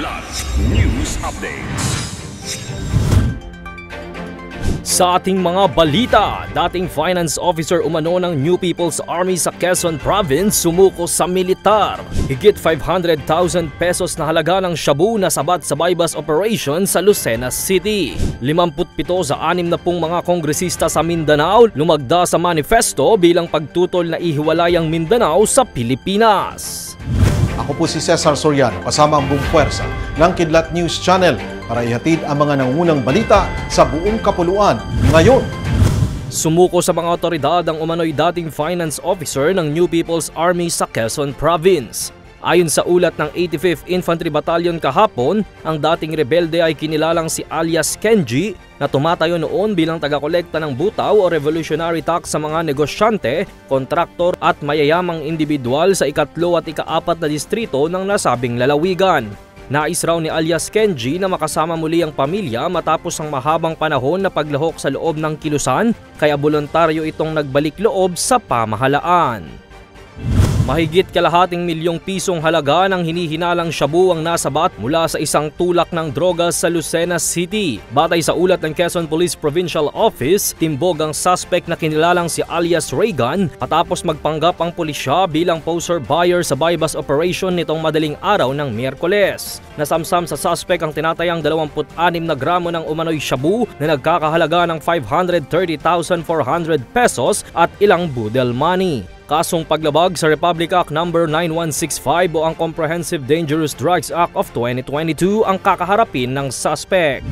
Kidlat News Updates. Sa ating mga balita, dating finance officer umano ng New People's Army sa Quezon Province sumuko sa militar. Higit 500,000 pesos na halaga ng shabu na sabat sa bypass operation sa Lucena City. 57 sa 60 mga kongresista sa Mindanao lumagda sa manifesto bilang pagtutol na ihiwalay ang Mindanao sa Pilipinas. Ako po si Cesar Soriano, kasama ang buong puwersa ng Kidlat News Channel para ihatid ang mga nangungunang balita sa buong kapuluan ngayon. Sumuko sa mga otoridad ang umano'y dating finance officer ng New People's Army sa Quezon Province. Ayon sa ulat ng 85th Infantry Battalion kahapon, ang dating rebelde ay kinilalang si alias Kenji na tumatayo noon bilang taga-kolekta ng butaw o revolutionary tax sa mga negosyante, kontraktor at mayayamang individual sa ikatlo at ika-4 na distrito ng nasabing lalawigan. Nais raw ni alias Kenji na makasama muli ang pamilya matapos ang mahabang panahon na paglahok sa loob ng kilusan, kaya voluntaryo itong nagbalik loob sa pamahalaan. Mahigit kalahating milyong pisong halaga ng hinihinalang shabu ang nasabat mula sa isang tulak ng drogas sa Lucena City. Batay sa ulat ng Quezon Police Provincial Office, timbog ang suspect na kinilalang si alias Reagan matapos magpanggap ang pulisya bilang poser buyer sa bypass operation nitong madaling araw ng Miyerkules. Nasamsam sa suspect ang tinatayang 26 na gramo ng umano'y shabu na nagkakahalaga ng 530,400 pesos at ilang budel money. Kasong paglabag sa Republic Act No. 9165 o ang Comprehensive Dangerous Drugs Act of 2022 ang kakaharapin ng suspect.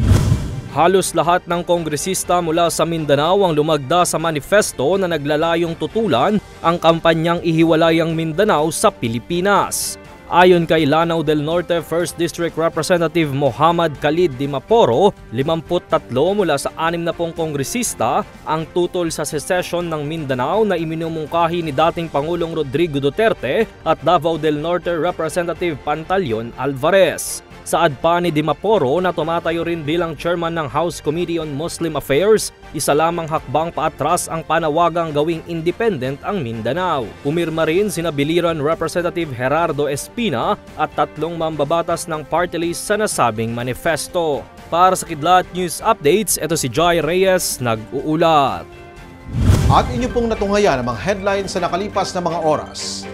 Halos lahat ng kongresista mula sa Mindanao ang lumagda sa manifesto na naglalayong tutulan ang kampanyang ihiwalay ang Mindanao sa Pilipinas. Ayon kay Lanao del Norte 1st District Representative Muhammad Khalid Dimaporo, 53 mula sa 60 kongresista ang tutol sa secession ng Mindanao na iminumungkahi ni dating Pangulong Rodrigo Duterte at Davao del Norte Representative Pantaleon Alvarez. Saad pa ni Dimaporo na tumatayo rin bilang chairman ng House Committee on Muslim Affairs, isa lamang hakbang paatras ang panawagang gawing independent ang Mindanao. Pumirma rin sina Biliran Representative Gerardo Espina at 3 mambabatas ng party list sa nasabing manifesto. Para sa Kidlat News Updates, ito si Joy Reyes nag-uulat. At inyo pong natunghayan ang mga headlines sa nakalipas na mga oras.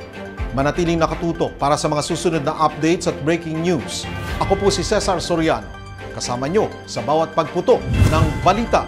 Manatiling nakatutok para sa mga susunod na updates at breaking news. Ako po si Cesar Soriano, kasama nyo sa bawat pagputok ng balita.